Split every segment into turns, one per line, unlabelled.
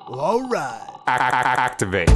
All right.
Activate.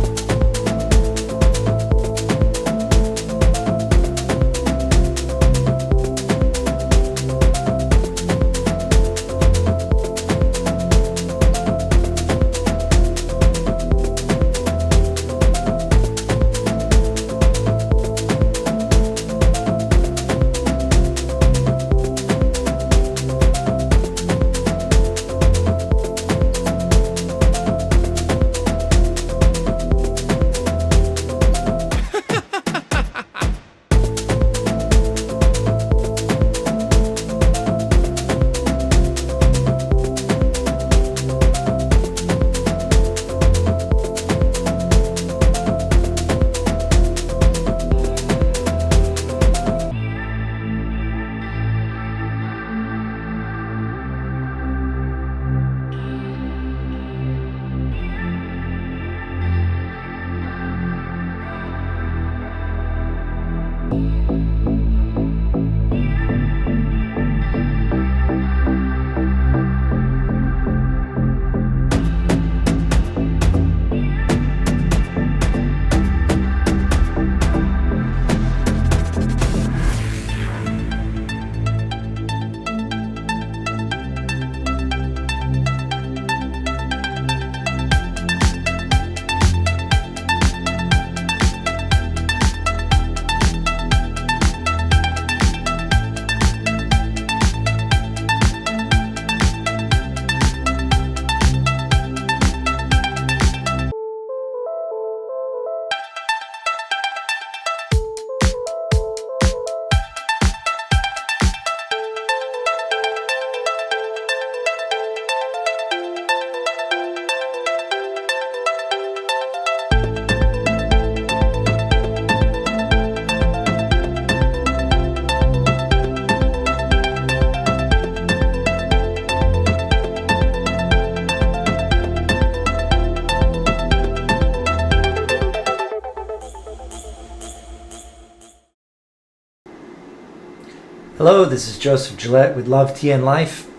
Hello, this is Joseph Gillette with Love Tea and Life.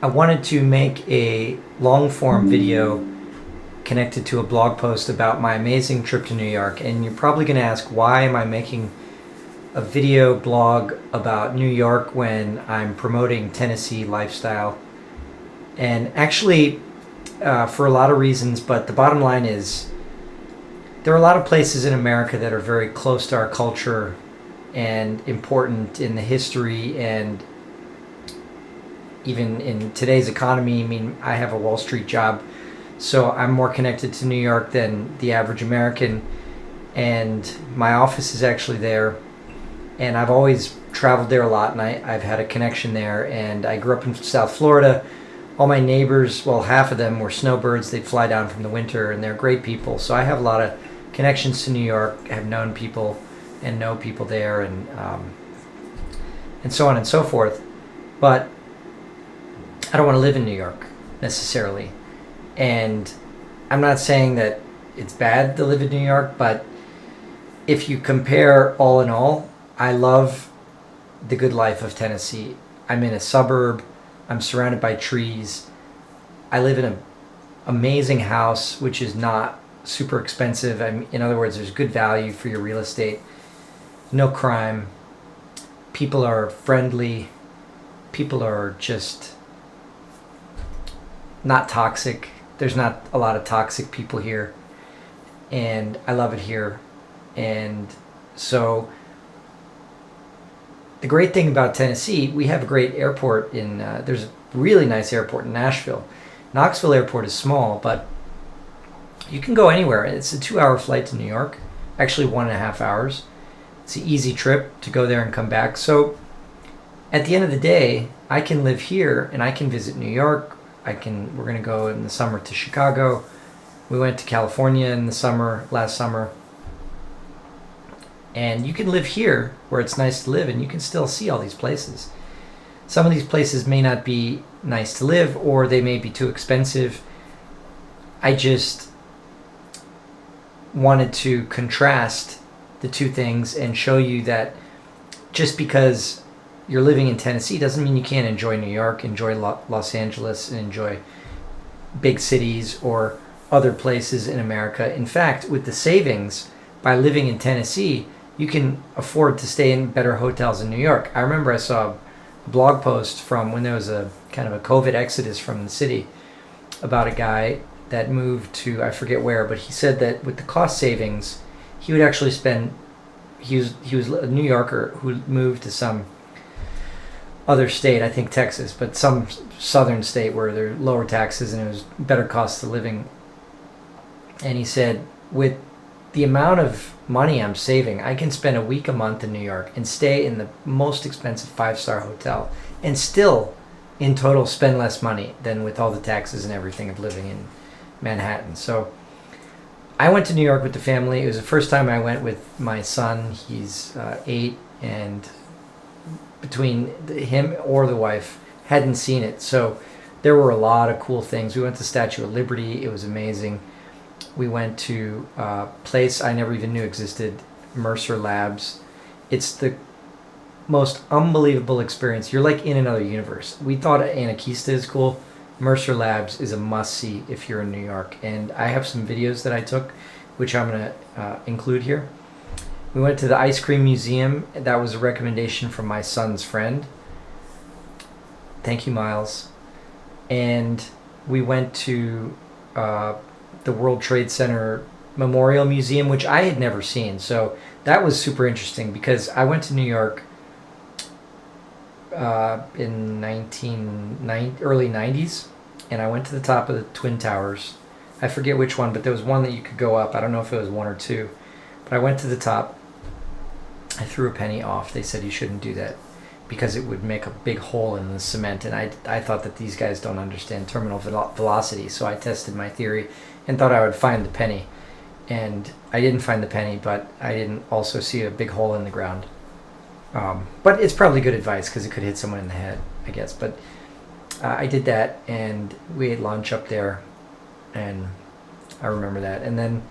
I wanted to make a long-form video connected to a blog post about my amazing trip to New York. And you're probably going to ask, why am I making a video blog about New York when I'm promoting Tennessee lifestyle? And actually, for a lot of reasons, but the bottom line is there are a lot of places in America that are very close to our culture and important in the history and even in today's economy. I mean, I have a Wall Street job, so I'm more connected to New York than the average American, and my office is actually there, and I've always traveled there a lot, and I've had a connection there. And I grew up in South Florida. All my neighbors, well, half of them were snowbirds. They'd fly down from the winter, and they're great people. So I have a lot of connections to New York, have known people and know people there, and so on and so forth. But I don't want to live in New York necessarily. And I'm not saying that it's bad to live in New York, but if you compare all in all, I love the good life of Tennessee. I'm in a suburb. I'm surrounded by trees. I live in an amazing house, which is not super expensive. In other words, there's good value for your real estate. No crime. People are friendly. People are just not toxic. There's not a lot of toxic people here. And I love it here. And so the great thing about Tennessee, we have a great airport there's a really nice airport in Nashville. Knoxville Airport is small, but you can go anywhere. It's a 2-hour flight to New York. Actually 1.5 hours. It's an easy trip to go there and come back. So at the end of the day, I can live here and I can visit New York. We're going to go in the summer to Chicago. We went to California in the summer, last summer. And you can live here where it's nice to live, and you can still see all these places. Some of these places may not be nice to live, or they may be too expensive. I just wanted to contrast the two things and show you that just because you're living in Tennessee doesn't mean you can't enjoy New York, enjoy Los Angeles, and enjoy big cities, or other places in America. In fact, with the savings by living in Tennessee, you can afford to stay in better hotels in New York. I remember I saw a blog post from when there was a kind of a COVID exodus from the city about a guy that moved to, I forget where, but he said that with the cost savings, he would actually spend, he was a New Yorker who moved to some other state, I think Texas, but some southern state where there are lower taxes and it was better cost of living. And he said, with the amount of money I'm saving, I can spend a week a month in New York and stay in the most expensive 5-star hotel and still in total spend less money than with all the taxes and everything of living in Manhattan. So I went to New York with the family. It was the first time I went with my son. He's 8, and between him or the wife hadn't seen it. So there were a lot of cool things. We went to Statue of Liberty. It was amazing. We went to a place I never even knew existed, Mercer Labs. It's the most unbelievable experience. You're like in another universe. We thought Anarchista is cool. Mercer Labs is a must-see if you're in New York. And I have some videos that I took, which I'm going to include here. We went to the Ice Cream Museum. That was a recommendation from my son's friend. Thank you, Miles. And we went to the World Trade Center Memorial Museum, which I had never seen. So that was super interesting because I went to New York in early 90s, and I went to the top of the Twin Towers. I forget which one, but there was one that you could go up. I don't know if it was 1 or 2, but I went to the top. I threw a penny off. They said you shouldn't do that because it would make a big hole in the cement, and I thought that these guys don't understand terminal velocity, so I tested my theory and thought I would find the penny, and I didn't find the penny, but I didn't also see a big hole in the ground. But it's probably good advice because it could hit someone in the head, I guess. But I did that, and we ate lunch up there, and I remember that. And then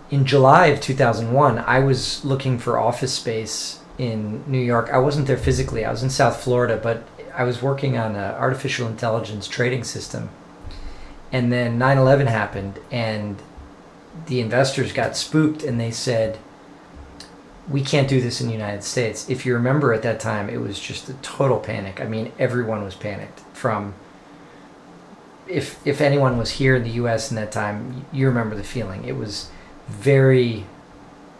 in July of 2001, I was looking for office space in New York. I wasn't there physically. I was in South Florida, but I was working on an artificial intelligence trading system. And then 9/11 happened, and the investors got spooked, and they said, we can't do this in the United States. If you remember at that time, it was just a total panic. I mean, everyone was panicked. From if anyone was here in the U.S. in that time, you remember the feeling. It was very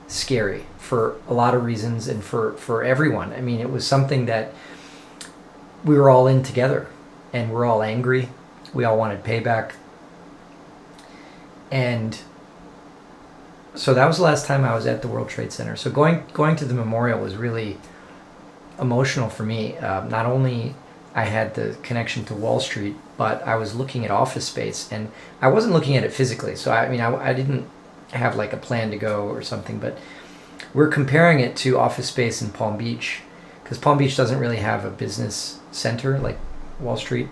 scary for a lot of reasons and for everyone. I mean, it was something that we were all in together, and we're all angry. We all wanted payback. And so that was the last time I was at the World Trade Center. So going to the memorial was really emotional for me. Not only I had the connection to Wall Street, but I was looking at office space, and I wasn't looking at it physically. So I didn't have like a plan to go or something, but we're comparing it to office space in Palm Beach, because Palm Beach doesn't really have a business center like Wall Street.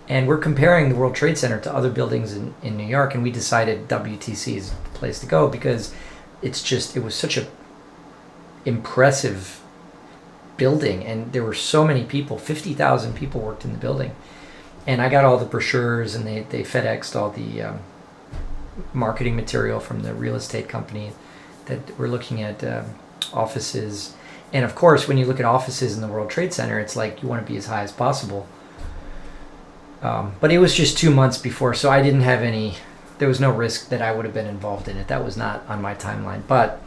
And we're comparing the World Trade Center to other buildings in New York, and we decided WTC is the place to go because it was such a impressive building, and there were so many people. 50,000 people worked in the building, and I got all the brochures, and they FedExed all the marketing material from the real estate company that were looking at offices. And of course, when you look at offices in the World Trade Center, it's like you want to be as high as possible. But it was just 2 months before, so I didn't have there was no risk that I would have been involved in it. That was not on my timeline. But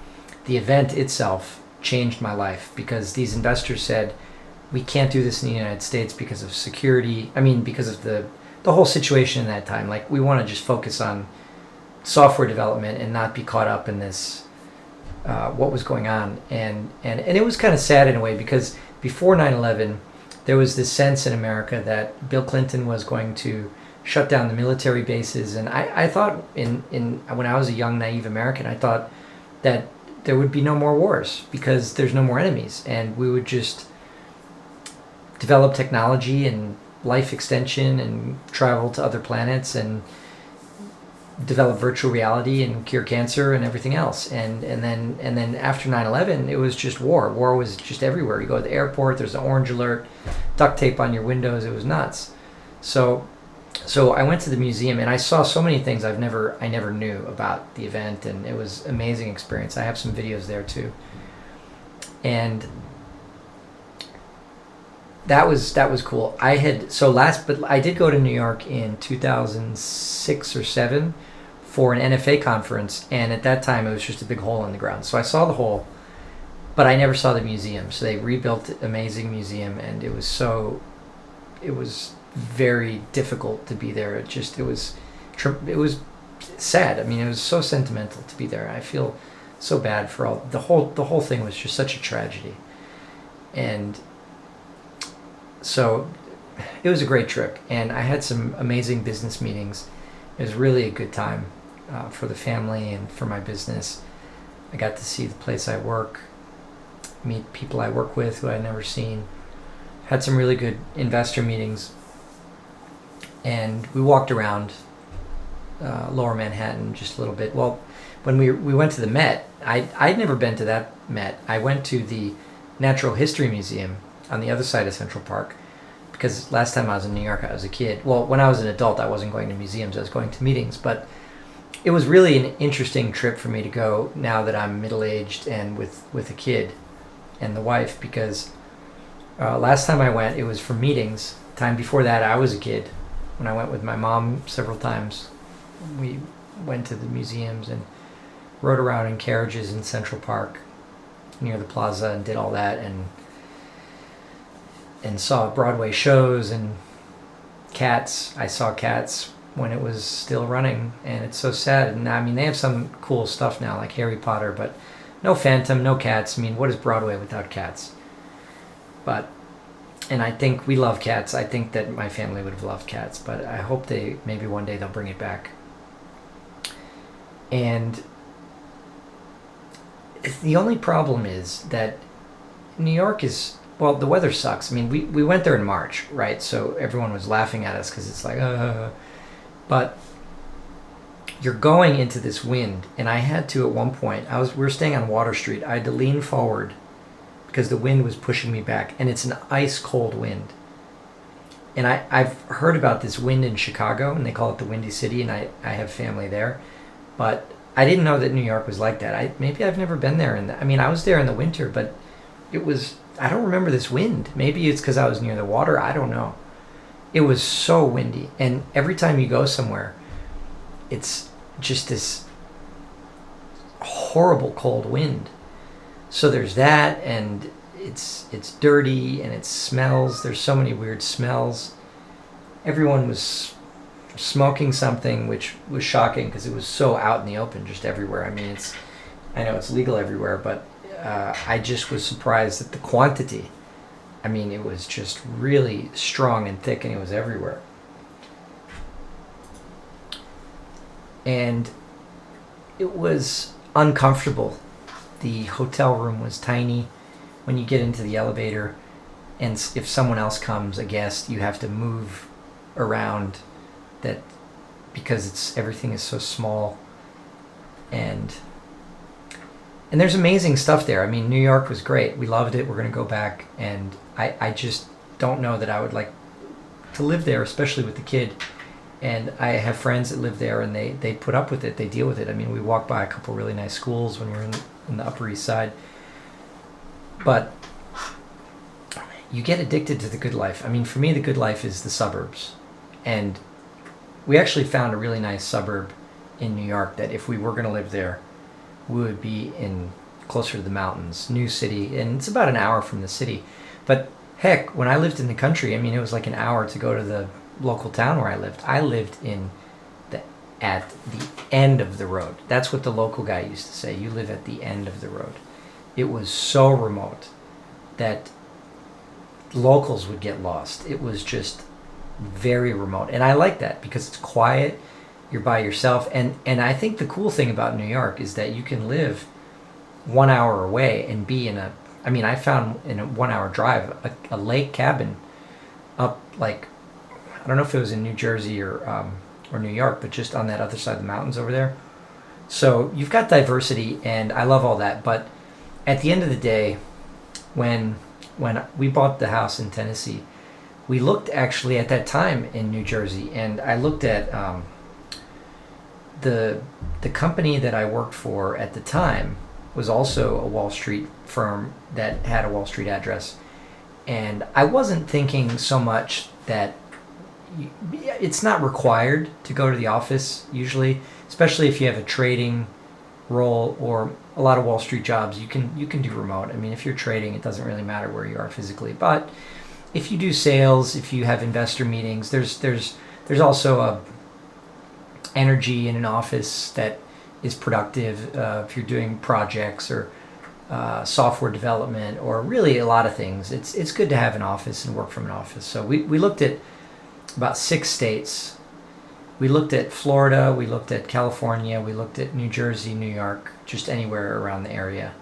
the event itself changed my life because these investors said, we can't do this in the United States because of security. I mean, because of the whole situation in that time. Like, we want to just focus on software development and not be caught up in this, what was going on. And it was kind of sad in a way because before 9/11, there was this sense in America that Bill Clinton was going to shut down the military bases. And I thought when I was a young, naive American, I thought that there would be no more wars because there's no more enemies. And we would just develop technology and life extension and travel to other planets and develop virtual reality and cure cancer and everything else. And then after 9/11, it was just war. War was just everywhere. You go to the airport, there's an orange alert, duct tape on your windows. It was nuts. So So I went to the museum and I saw so many things I never knew about the event, and it was an amazing experience. I have some videos there too. And that was cool. But I did go to New York in 2006 or 7 for an NFA conference, and at that time it was just a big hole in the ground. So I saw the hole, but I never saw the museum. So they rebuilt an amazing museum, and it was very difficult to be there. It was sad. I mean, it was so sentimental to be there. I feel so bad for the whole thing was just such a tragedy. And so it was a great trip, and I had some amazing business meetings. It was really a good time for the family and for my business. I got to see the place I work, meet people I work with who I'd never seen. Had some really good investor meetings, and we walked around Lower Manhattan just a little bit. Well, when we went to the Met, I'd never been to that Met. I went to the Natural History Museum on the other side of Central Park, because last time I was in New York I was a kid. Well, when I was an adult I wasn't going to museums, I was going to meetings, but it was really an interesting trip for me to go now that I'm middle-aged and with a kid and the wife, because last time I went it was for meetings. Time before that I was a kid when I went with my mom several times. We went to the museums and rode around in carriages in Central Park near the plaza and did all that, and saw Broadway shows and Cats. I saw Cats when it was still running, and it's so sad. And I mean, they have some cool stuff now like Harry Potter, but no Phantom, no Cats. I mean, what is Broadway without Cats? And I think we love Cats. I think that my family would have loved Cats, but I hope maybe one day they'll bring it back. And the only problem is that New York is, well, the weather sucks. I mean, we went there in March, right? So everyone was laughing at us because it's like, but you're going into this wind, and I had to, at one point, we were staying on Water Street. I had to lean forward because the wind was pushing me back, and it's an ice cold wind. And I've heard about this wind in Chicago, and they call it the Windy City, and I have family there, but I didn't know that New York was like that. Maybe I've never been there. I was there in the winter, but I don't remember this wind. Maybe it's because I was near the water. I don't know. It was so windy, and every time you go somewhere, it's just this horrible cold wind. So there's that, and it's dirty, and it smells. There's so many weird smells. Everyone was smoking something, which was shocking because it was so out in the open, just everywhere. I mean, I know it's legal everywhere, but I just was surprised at the quantity. I mean, it was just really strong and thick, and it was everywhere. And it was uncomfortable. The hotel room was tiny. When you get into the elevator, and if someone else comes, a guest, you have to move around that because everything is so small. And there's amazing stuff there. I mean, New York was great. We loved it. We're going to go back. And I just don't know that I would like to live there, especially with the kid. And I have friends that live there, and they put up with it. They deal with it. I mean, we walked by a couple really nice schools when we were in the Upper East Side. But you get addicted to the good life. I mean, for me, the good life is the suburbs. And we actually found a really nice suburb in New York that if we were going to live there, we would be in closer to the mountains, New City, and it's about an hour from the city. But heck, when I lived in the country, I mean, it was like an hour to go to the local town where I lived. I lived at the end of the road. That's what the local guy used to say. You live at the end of the road. It was so remote that locals would get lost. It was just very remote. And I like that because it's quiet. You're by yourself. And I think the cool thing about New York is that you can live 1 hour away and be I found in a 1 hour drive a lake cabin up, like, I don't know if it was in New Jersey or New York, but just on that other side of the mountains over there. So you've got diversity, and I love all that. But at the end of the day, when we bought the house in Tennessee, we looked actually at that time in New Jersey, and I looked at the company that I worked for at the time was also a Wall Street firm that had a Wall Street address, and I wasn't thinking so much that it's not required to go to the office usually, especially if you have a trading role or a lot of Wall Street jobs. You can do remote. I mean, if you're trading, it doesn't really matter where you are physically. But if you do sales, if you have investor meetings, there's also a energy in an office that is productive. If you're doing projects or software development or really a lot of things, it's good to have an office and work from an office. So we looked at about 6 states. We looked at Florida, we looked at California, we looked at New Jersey, New York, just anywhere around the area.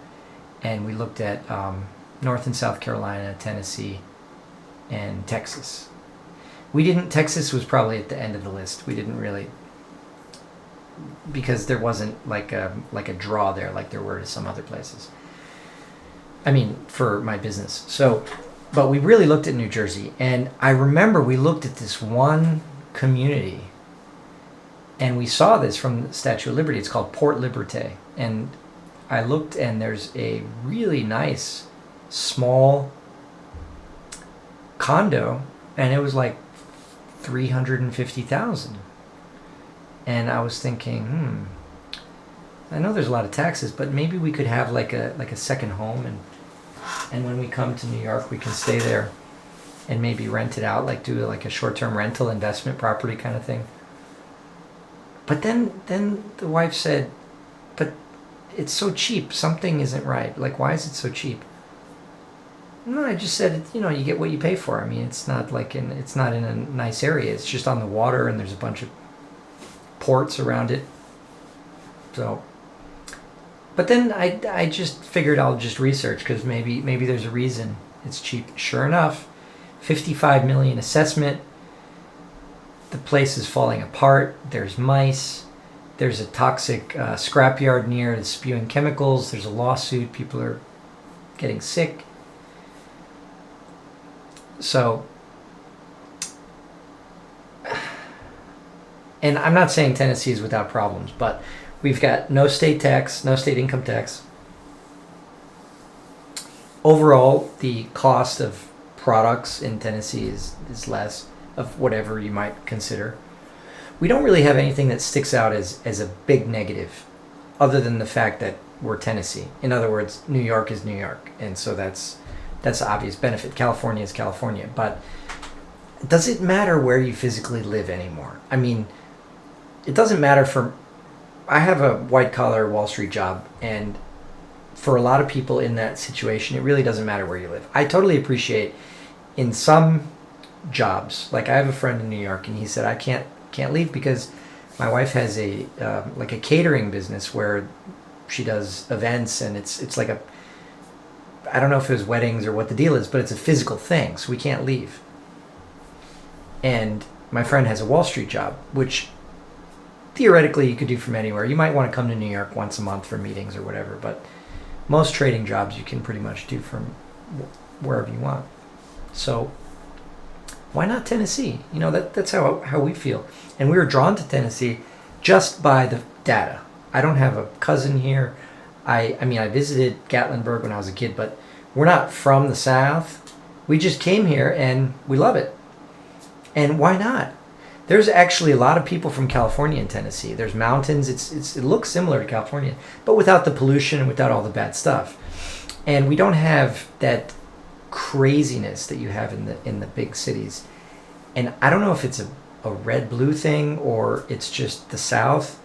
And we looked at North and South Carolina, Tennessee, and Texas. Texas was probably at the end of the list. We didn't really, because there wasn't like a draw there like there were to some other places. I mean, for my business. So, but we really looked at New Jersey, and I remember we looked at this one community, and we saw this from the Statue of Liberty. It's called Port Liberté, and I looked, and there's a really nice small condo, and it was like $350,000. And I was thinking, I know there's a lot of taxes, but maybe we could have like a second home, and when we come to New York, we can stay there and maybe rent it out, like do like a short-term rental investment property kind of thing. But then the wife said, but it's so cheap. Something isn't right. Like, why is it so cheap? No, I just said, you get what you pay for. I mean, it's not it's not in a nice area. It's just on the water, and there's a bunch of ports around it. So, but then I just figured I'll just research, because maybe there's a reason it's cheap. Sure enough, $55 million assessment. The place is falling apart. There's mice. There's a toxic scrapyard near that's spewing chemicals. There's a lawsuit. People are getting sick. So, and I'm not saying Tennessee is without problems, but we've got no state tax, no state income tax. Overall, the cost of products in Tennessee is less of whatever you might consider. We don't really have anything that sticks out as a big negative, other than the fact that we're Tennessee. In other words, New York is New York, and so that's the obvious benefit. California is California, but does it matter where you physically live anymore? I mean, it doesn't matter I have a white-collar Wall Street job, and for a lot of people in that situation, it really doesn't matter where you live. I totally appreciate in some jobs, like I have a friend in New York, and he said, I can't leave because my wife has a catering business where she does events, and it's like I don't know if it was weddings or what the deal is, but it's a physical thing, so we can't leave. And my friend has a Wall Street job, which theoretically you could do from anywhere. You might want to come to New York once a month for meetings or whatever, but most trading jobs you can pretty much do from wherever you want. So why not Tennessee? That's how we feel. And we were drawn to Tennessee just by the data. I don't have a cousin here. I visited Gatlinburg when I was a kid, but we're not from the South. We just came here and we love it. And why not? There's actually a lot of people from California in Tennessee. There's mountains. It looks similar to California, but without the pollution and without all the bad stuff. And we don't have that craziness that you have in the big cities. And I don't know if it's a red-blue thing or it's just the South,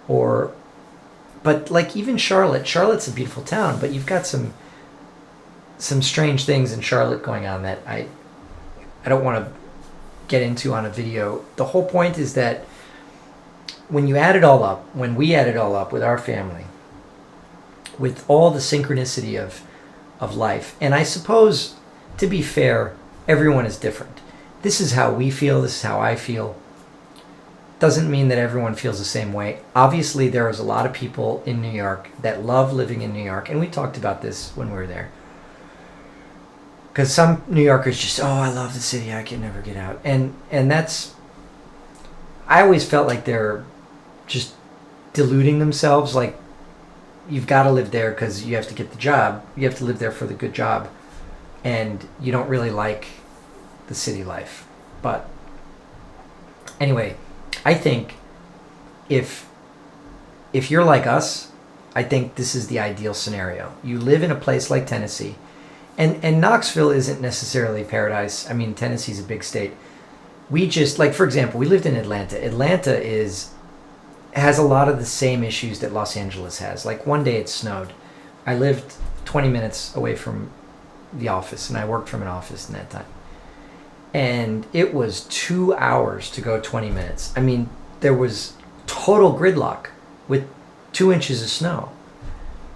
but like even Charlotte's a beautiful town, but you've got some strange things in Charlotte going on that I don't want to get into on a video. The whole point is that when we add it all up with our family, with all the synchronicity of life, and I suppose, to be fair, everyone is different. This is how we feel, this is how I feel. Doesn't mean that everyone feels the same way. Obviously, there is a lot of people in New York that love living in New York, and we talked about this when we were there. Because some New Yorkers just, oh, I love the city, I can never get out, and that's, I always felt like they're just deluding themselves. Like, you've got to live there because you have to get the job. You have to live there for the good job, and you don't really like the city life. But anyway, I think if you're like us, I think this is the ideal scenario. You live in a place like Tennessee, and Knoxville isn't necessarily paradise. I mean, Tennessee's a big state. We just, like, for example, we lived in Atlanta. Atlanta has a lot of the same issues that Los Angeles has. Like, one day it snowed. I lived 20 minutes away from the office, and I worked from an office in that time. And it was 2 hours to go 20 minutes. I mean, there was total gridlock with 2 inches of snow.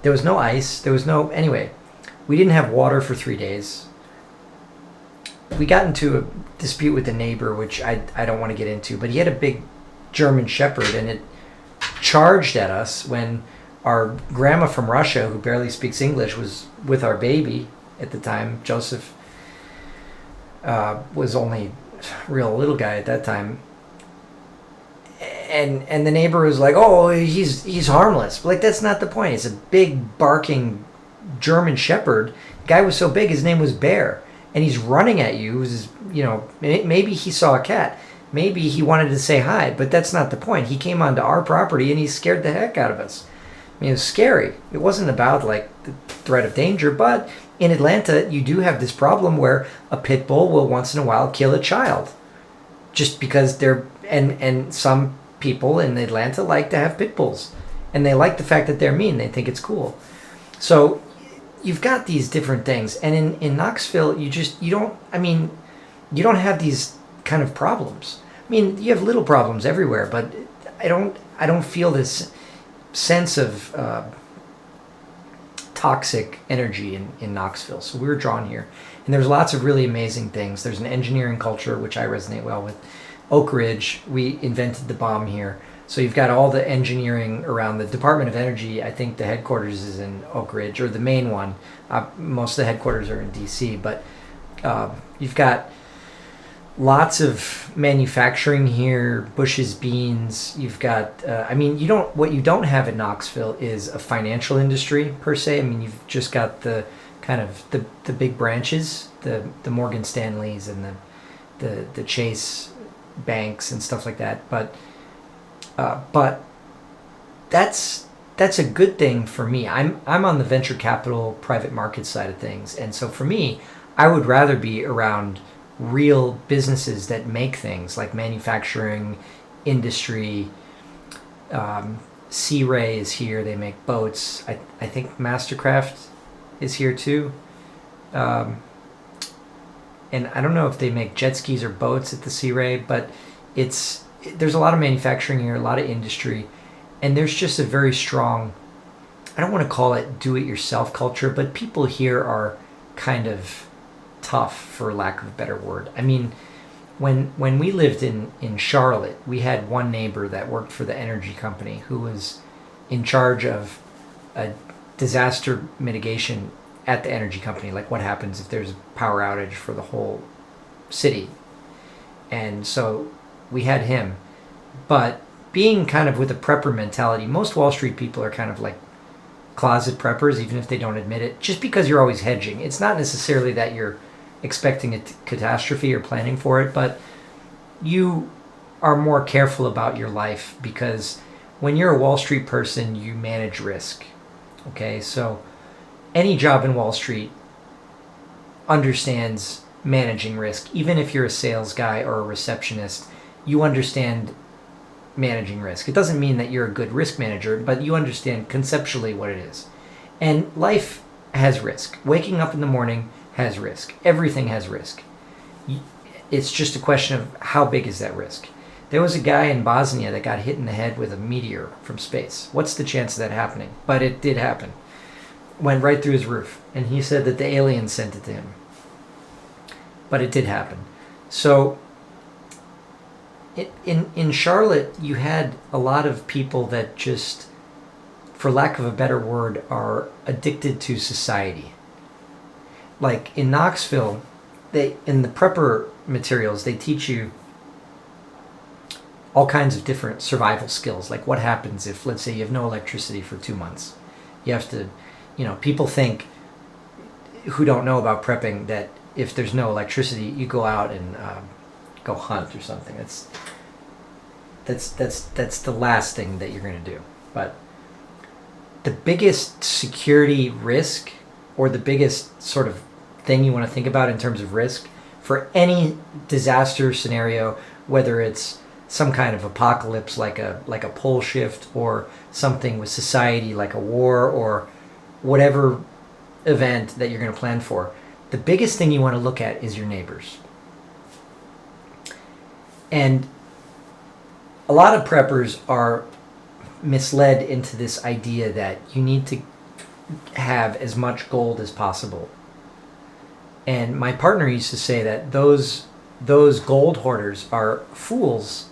There was no ice. There was no... Anyway, we didn't have water for 3 days. We got into a dispute with the neighbor, which I don't want to get into, but he had a big German Shepherd, and it charged at us when our grandma from Russia, who barely speaks English, was with our baby at the time. Joseph was only a real little guy at that time. And the neighbor was like, oh, he's harmless. Like, that's not the point. It's a big barking German Shepherd. The guy was so big, his name was Bear. And he's running at you. Maybe he saw a cat. Maybe he wanted to say hi, but that's not the point. He came onto our property and he scared the heck out of us. I mean, it was scary. It wasn't about, like, the threat of danger, but in Atlanta, you do have this problem where a pit bull will once in a while kill a child. Just because and some people in Atlanta like to have pit bulls. And they like the fact that they're mean. They think it's cool. So you've got these different things. And in Knoxville, you don't have these kind of problems. I mean, you have little problems everywhere, but I don't feel this sense of toxic energy in Knoxville. So we were drawn here. And there's lots of really amazing things. There's an engineering culture, which I resonate well with. Oak Ridge, we invented the bomb here. So you've got all the engineering around the Department of Energy. I think the headquarters is in Oak Ridge, or the main one. Most of the headquarters are in DC, but you've got lots of manufacturing here, Bush's Beans. You've got, what you don't have in Knoxville is a financial industry per se. I mean, you've just got the kind of the big branches, the Morgan Stanleys and the Chase banks and stuff like that. But that's a good thing for me. I'm on the venture capital, private market side of things, and so for me, I would rather be around real businesses that make things like manufacturing, industry. Sea Ray is here. They make boats. I think Mastercraft is here too. And I don't know if they make jet skis or boats at the Sea Ray, but there's a lot of manufacturing here, a lot of industry, and there's just a very strong, I don't want to call it do-it-yourself culture, but people here are kind of tough, for lack of a better word. I mean, when we lived in Charlotte, we had one neighbor that worked for the energy company who was in charge of a disaster mitigation at the energy company, like what happens if there's a power outage for the whole city. And so we had him. But being kind of with a prepper mentality, most Wall Street people are kind of like closet preppers, even if they don't admit it, just because you're always hedging. It's not necessarily that you're expecting a catastrophe or planning for it, but you are more careful about your life because when you're a Wall Street person, you manage risk. Okay, so any job in Wall Street understands managing risk. Even if you're a sales guy or a receptionist, you understand managing risk. It doesn't mean that you're a good risk manager, but you understand conceptually what it is. And life has risk. Waking up in the morning has risk. Everything has risk. It's just a question of how big is that risk. There was a guy in Bosnia that got hit in the head with a meteor from space. What's the chance of that happening? But it did happen. Went right through his roof. And he said that the aliens sent it to him. But it did happen. So in Charlotte, you had a lot of people that just, for lack of a better word, are addicted to society. like in Knoxville, in the prepper materials, they teach you all kinds of different survival skills. Like what happens if, let's say, you have no electricity for 2 months. You have to, people think, who don't know about prepping, that if there's no electricity, you go out and go hunt or something. That's the last thing that you're going to do. But the biggest security risk, or the biggest sort of thing you want to think about in terms of risk for any disaster scenario, whether it's some kind of apocalypse like a pole shift, or something with society like a war, or whatever event that you're going to plan for, the biggest thing you want to look at is your neighbors. And a lot of preppers are misled into this idea that you need to have as much gold as possible. And my partner used to say that those gold hoarders are fools,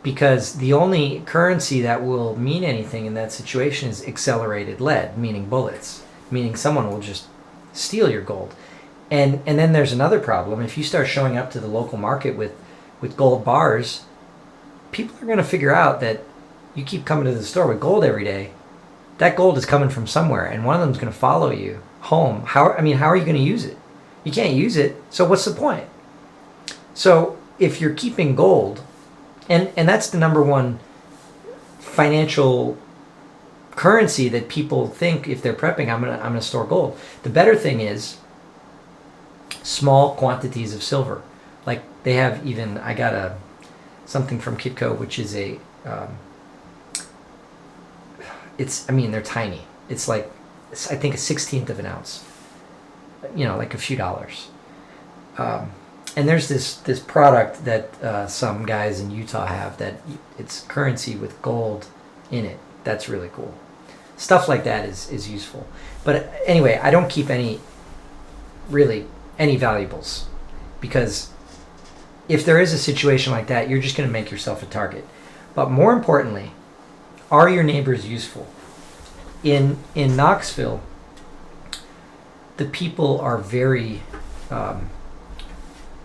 because the only currency that will mean anything in that situation is accelerated lead, meaning bullets, meaning someone will just steal your gold. And then there's another problem. If you start showing up to the local market with gold bars, people are going to figure out that you keep coming to the store with gold every day. That gold is coming from somewhere, and one of them is going to follow you home. How are you going to use it? You can't use it, so what's the point? So if you're keeping gold, and that's the number one financial currency that people think, if they're prepping, I'm gonna store gold. The better thing is small quantities of silver. Like they have, even I got something from Kitco, which is they're tiny. It's like, I think, 1/16 of an ounce. Like a few dollars. And there's this product that some guys in Utah have, that it's currency with gold in it. That's really cool. Stuff like that is useful. But anyway, I don't keep any valuables, because if there is a situation like that, you're just going to make yourself a target. But more importantly, are your neighbors useful? In Knoxville, the people are very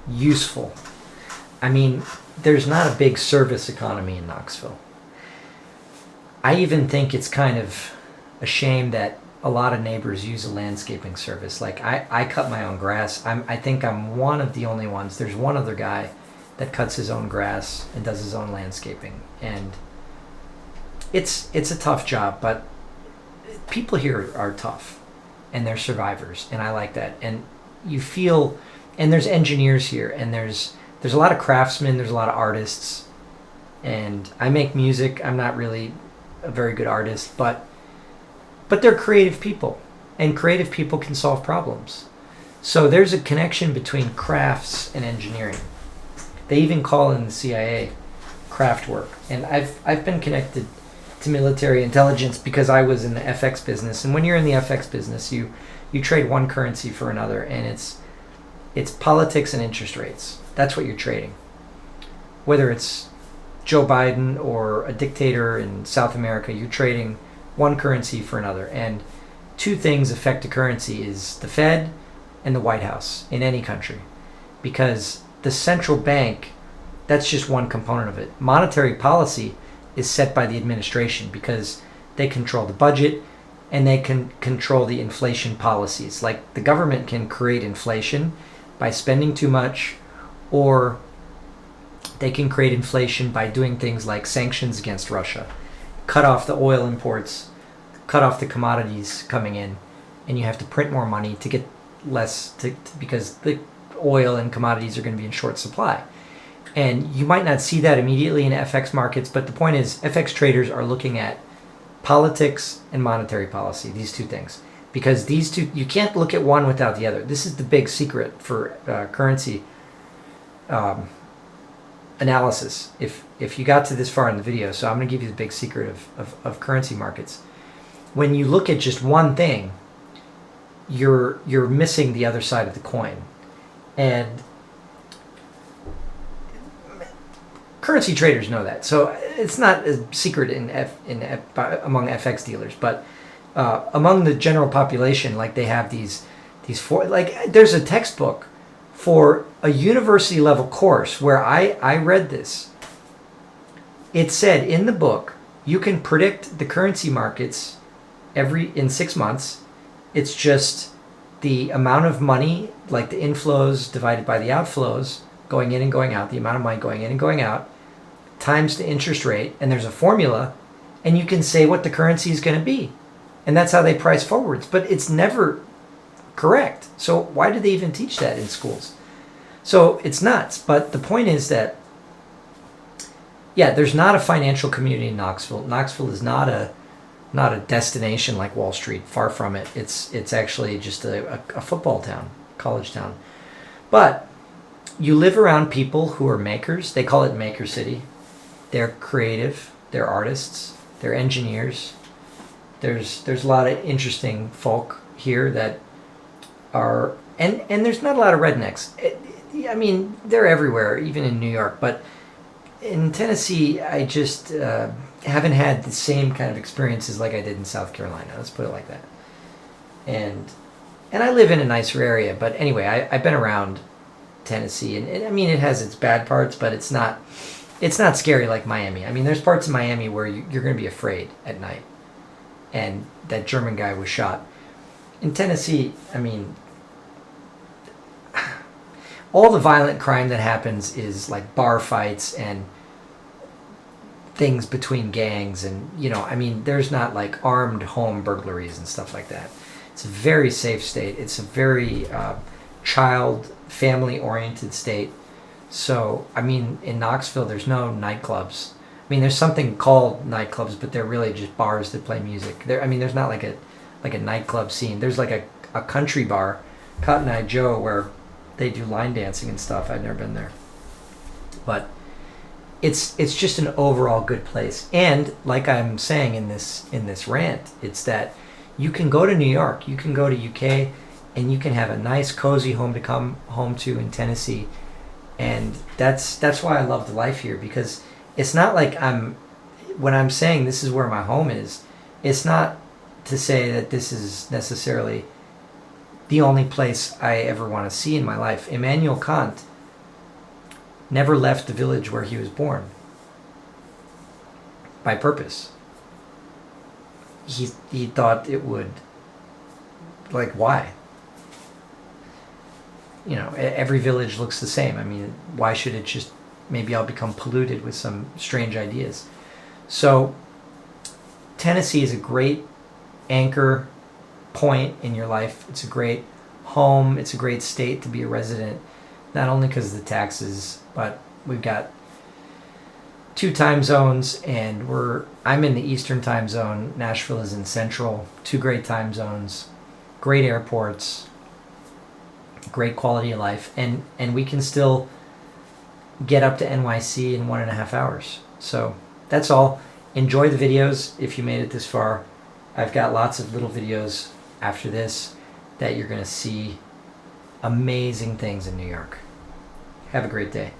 useful. I mean, there's not a big service economy in Knoxville. I even think it's kind of a shame that a lot of neighbors use a landscaping service. Like I cut my own grass. I think I'm one of the only ones. There's one other guy that cuts his own grass and does his own landscaping. And it's a tough job, but people here are tough, and they're survivors, and I like that. And you feel, and there's engineers here, and there's a lot of craftsmen, there's a lot of artists, and I make music. I'm not really a very good artist, but they're creative people, and creative people can solve problems. So there's a connection between crafts and engineering. They even call in the CIA craft work. And I've been connected to military intelligence because I was in the FX business. And when you're in the FX business, you trade one currency for another, and it's politics and interest rates. That's what you're trading. Whether it's Joe Biden or a dictator in South America, you're trading one currency for another. And two things affect the currency is the Fed and the White House in any country. Because the central bank, that's just one component of it. Monetary policy is set by the administration because they control the budget and they can control the inflation policies. Like the government can create inflation by spending too much, or they can create inflation by doing things like sanctions against Russia, cut off the oil imports, cut off the commodities coming in, and you have to print more money to get less, because the oil and commodities are going to be in short supply. And you might not see that immediately in FX markets, but the point is FX traders are looking at politics and monetary policy, these two things. Because these two, you can't look at one without the other. This is the big secret for currency analysis. If you got to this far in the video, so I'm going to give you the big secret of currency markets. When you look at just one thing, you're missing the other side of the coin. And currency traders know that, so it's not a secret among FX dealers. But among the general population, like they have these these four, like there's a textbook for a university level course where I read this. It said in the book, you can predict the currency markets in 6 months. It's just the amount of money, like the inflows divided by the outflows, going in and going out, the amount of money going in and going out, times the interest rate, and there's a formula, and you can say what the currency is going to be. And that's how they price forwards. But it's never correct. So why do they even teach that in schools? So it's nuts. But the point is that, yeah, there's not a financial community in Knoxville. Knoxville is not a destination like Wall Street. Far from it. It's actually just a football town, college town. But you live around people who are makers. They call it Maker City. They're creative. They're artists. They're engineers. There's a lot of interesting folk here that are, and there's not a lot of rednecks. I mean, they're everywhere, even in New York. But in Tennessee, I just haven't had the same kind of experiences like I did in South Carolina. Let's put it like that. And I live in a nicer area. But anyway, I've been around Tennessee, and I mean, it has its bad parts, but it's not scary like Miami. I mean, there's parts of Miami where you're going to be afraid at night. And that German guy was shot. In Tennessee, I mean, all the violent crime that happens is like bar fights and things between gangs, and I mean, there's not like armed home burglaries and stuff like that. It's a very safe state. It's a very family oriented state. So I mean, in Knoxville, there's no nightclubs. I mean, there's something called nightclubs, but they're really just bars that play music. There's not like a nightclub scene. There's like a country bar, Cotton Eye Joe, where they do line dancing and stuff. I've never been there, but it's just an overall good place. And like I'm saying in this rant, it's that you can go to New York, you can go to UK, and you can have a nice cozy home to come home to in Tennessee, and that's why I love the life here, because it's not like when I'm saying this is where my home is, it's not to say that this is necessarily the only place I ever want to see in my life. Immanuel Kant never left the village where he was born by purpose. He thought it would, like, why? Every village looks the same. I mean, why should it just, maybe I'll become polluted with some strange ideas. So Tennessee is a great anchor point in your life. It's a great home. It's a great state to be a resident, not only because of the taxes, but we've got 2 time zones, and I'm in the Eastern time zone. Nashville is in Central. 2 great time zones, great airports, great quality of life, and we can still get up to NYC in 1.5 hours. So that's all. Enjoy the videos if you made it this far. I've got lots of little videos after this that you're going to see amazing things in New York. Have a great day.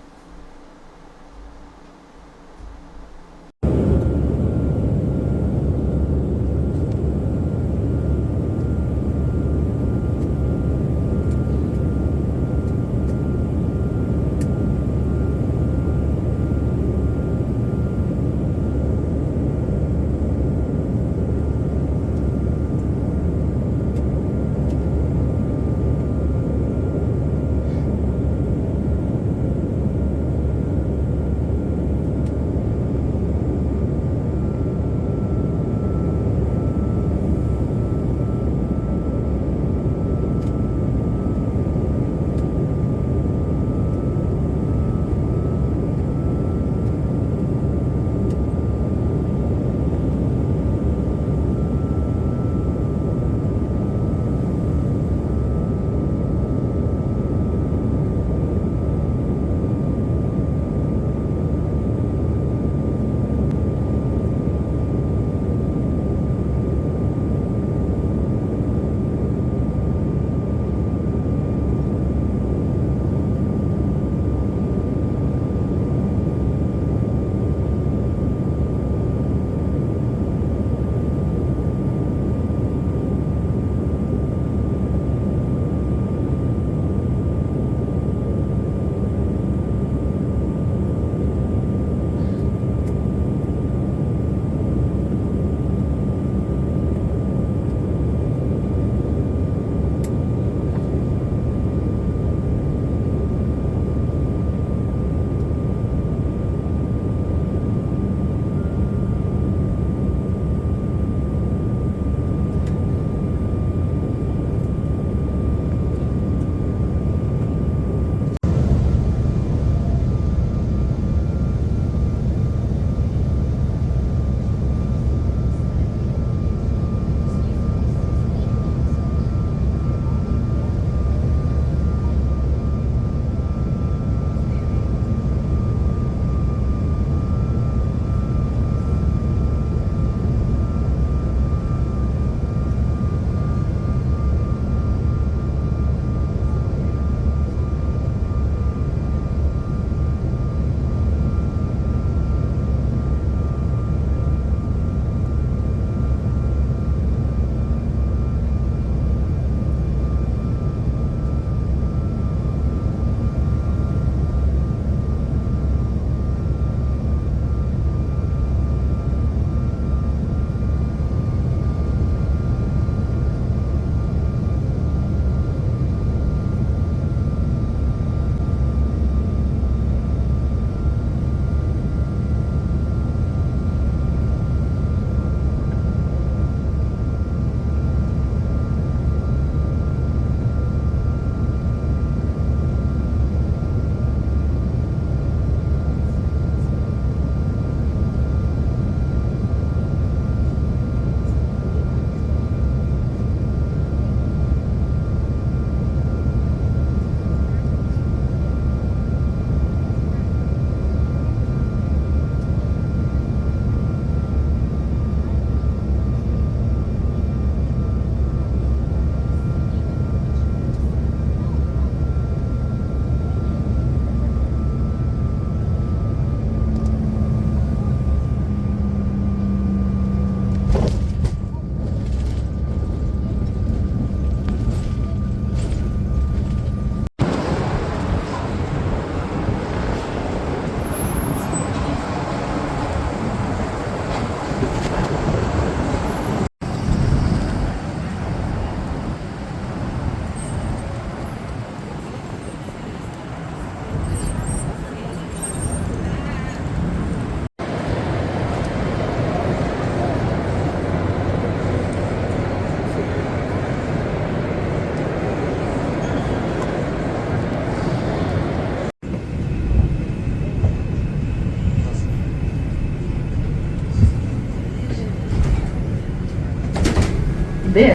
This.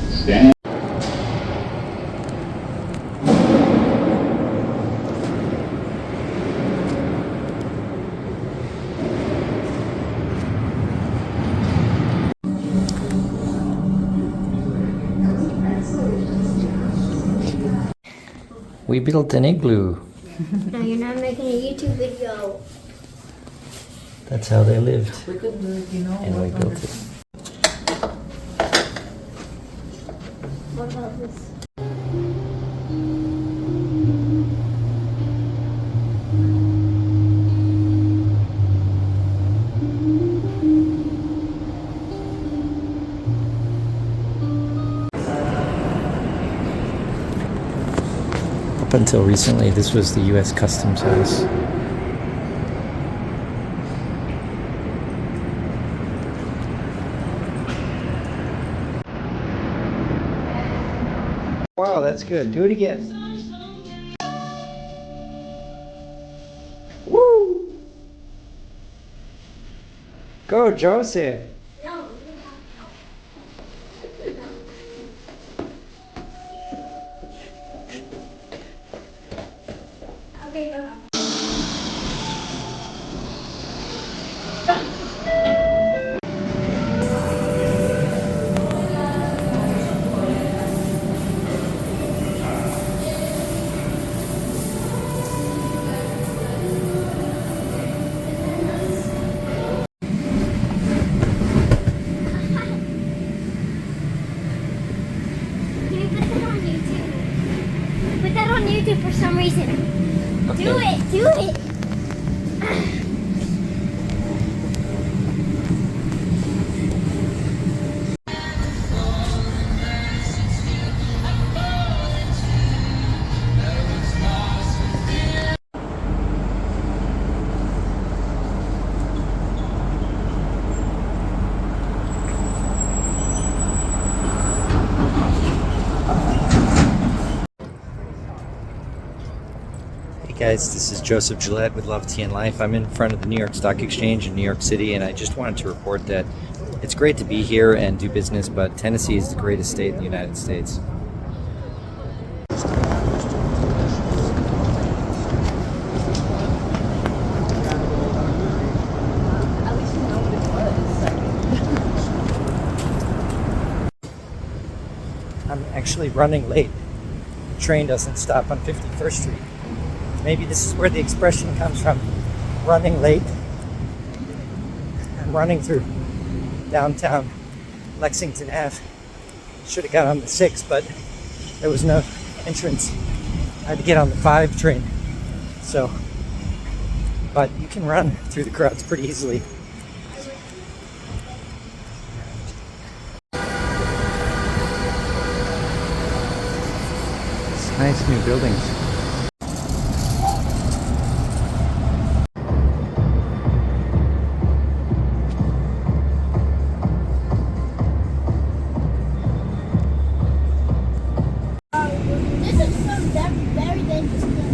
Stand.
We built an igloo.
No, you're not making a YouTube video.
That's how they lived.
We could, you know,
And we
work on
built
this.
it.
What about this?
Up until recently, this was the U.S. Customs House. Wow, that's good. Do it again. Woo! Go, Joseph.
No. Okay, go. Can you put that on YouTube? Put that on YouTube for some reason.
Okay.
Do it, do it.
Hey guys, this is Joseph Gillette with Love Tea and Life. I'm in front of the New York Stock Exchange in New York City, and I just wanted to report that it's great to be here and do business, but Tennessee is the greatest state in the United States.
At least you know what it was.
I'm actually running late. The train doesn't stop on 51st Street. Maybe this is where the expression comes from, running late. I'm running through downtown Lexington Ave. Should have got on the 6, but there was no entrance. I had to get on the 5 train. So, but you can run through the crowds pretty easily. It's nice new buildings.
This is some very dangerous thing.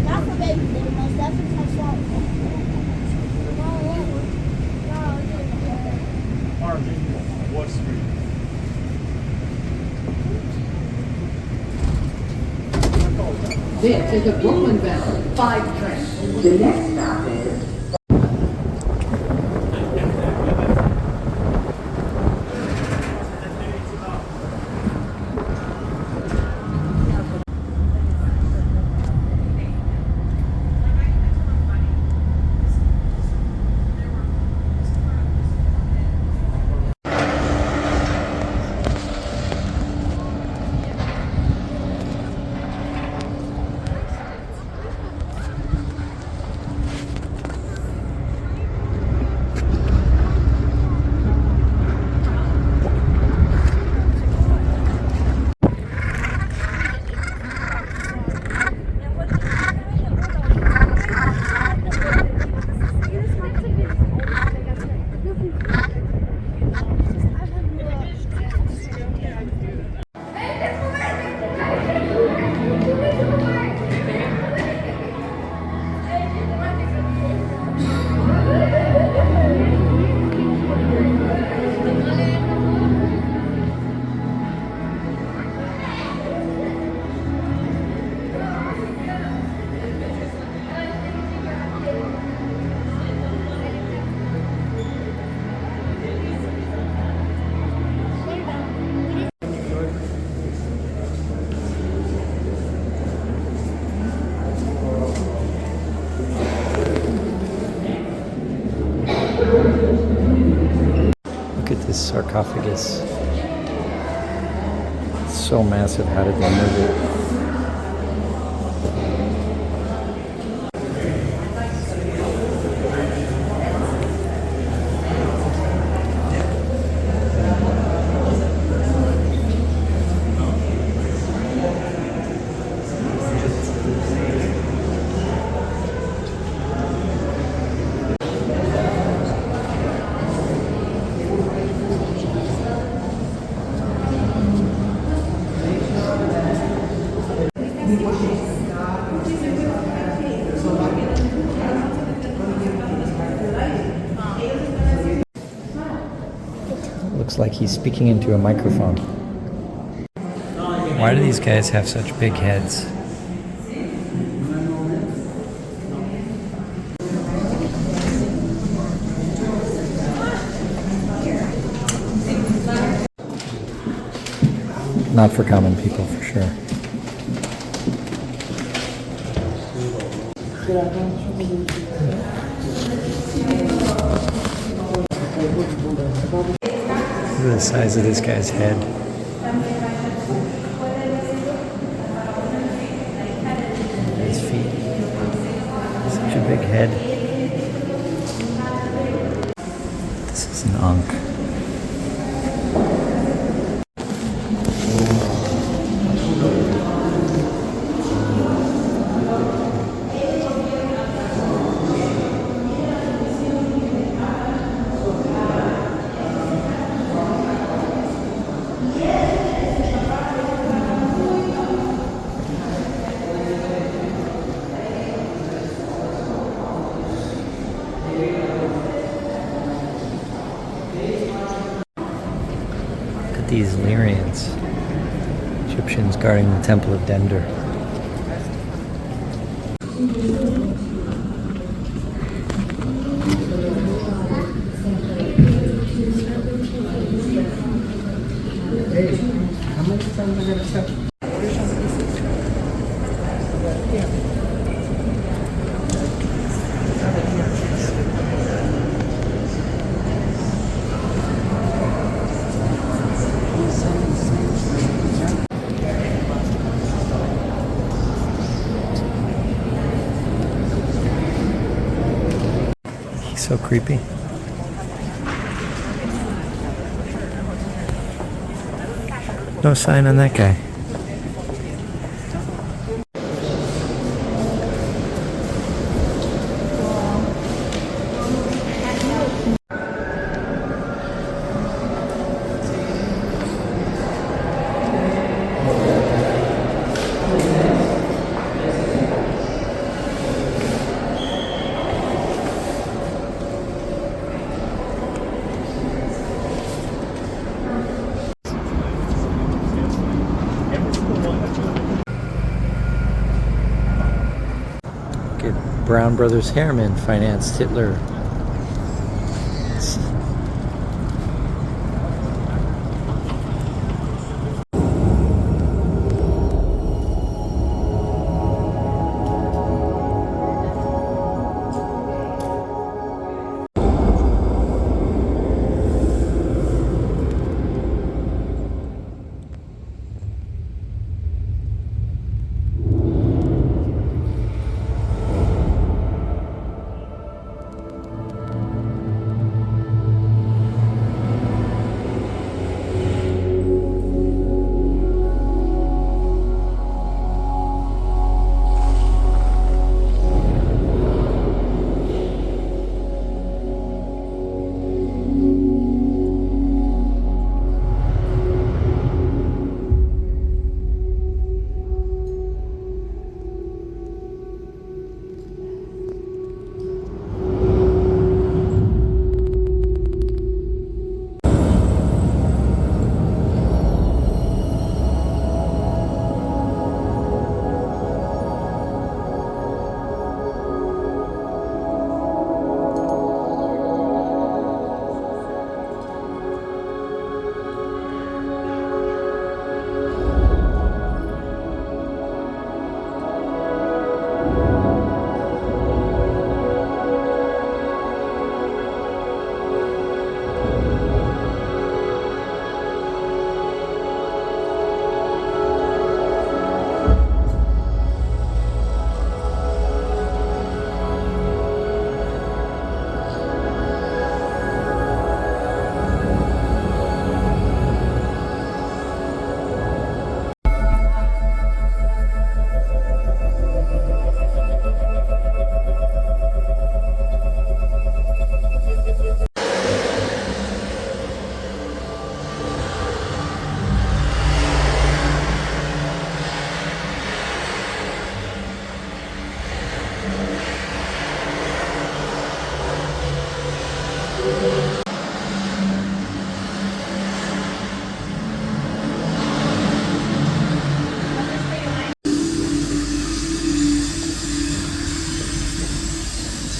Not for babies, they most definitely have salt.
What street?
This is a Brooklyn-bound 5 train. The next stop is
this sarcophagus. It's so massive. How did they move it? Looks like he's speaking into a microphone. Why do these guys have such big heads? Not for common people, for sure. Look at the size of this guy's head. His feet. Such a big head. This is an ankh. These Lyrians, Egyptians guarding the Temple of Dendur. So creepy. No sign on that guy. Brown Brothers Harriman financed Hitler.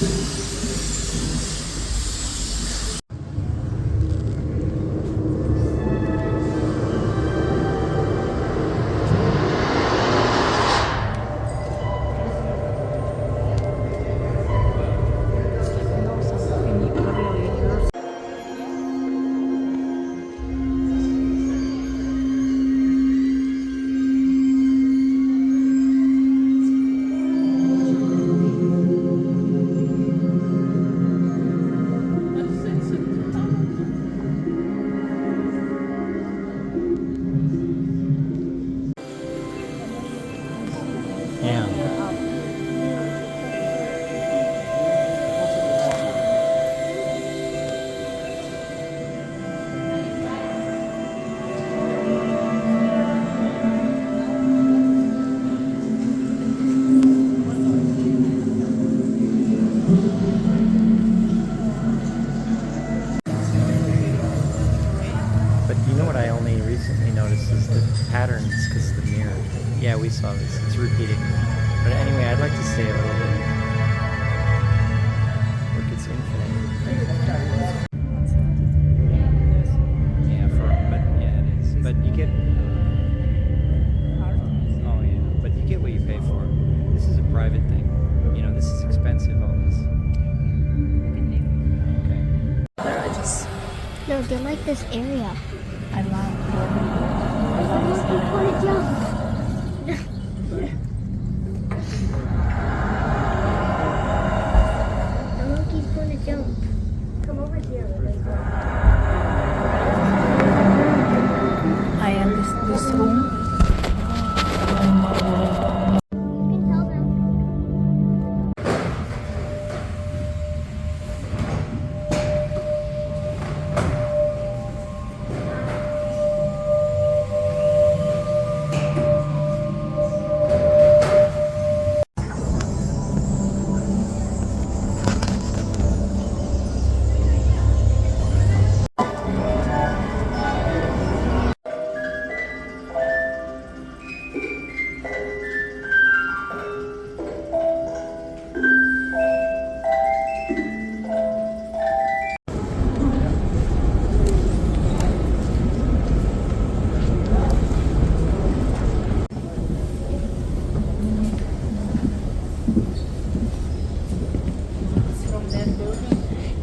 Yeah. But you know what I only recently noticed is the patterns because of the mirror. Yeah, we saw this. It's repeating. But anyway, I'd like to stay a little bit. Look, it's infinite. Yeah, but yeah, it is. But you get. Oh yeah, but you get what you pay for. This is a private thing. You know, this is expensive. All this. Okay.
No, they like this area.
I love
He's gonna jump. The monkey's gonna jump. Come over here.
I am this room.
You can tell them.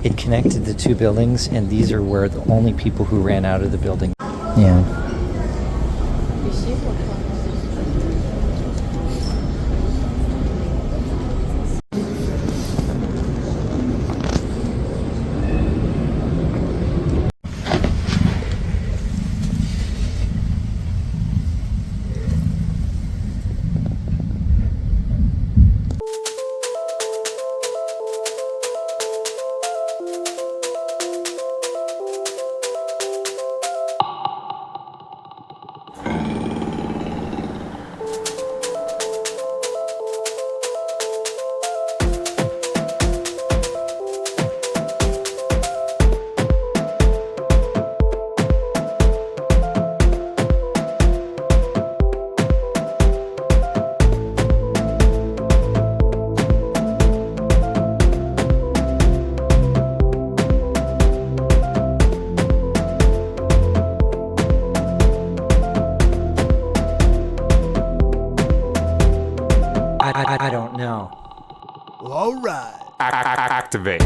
It connected the two buildings, and these are where the only people who ran out of the building. Yeah. I don't know.
All right. Activate.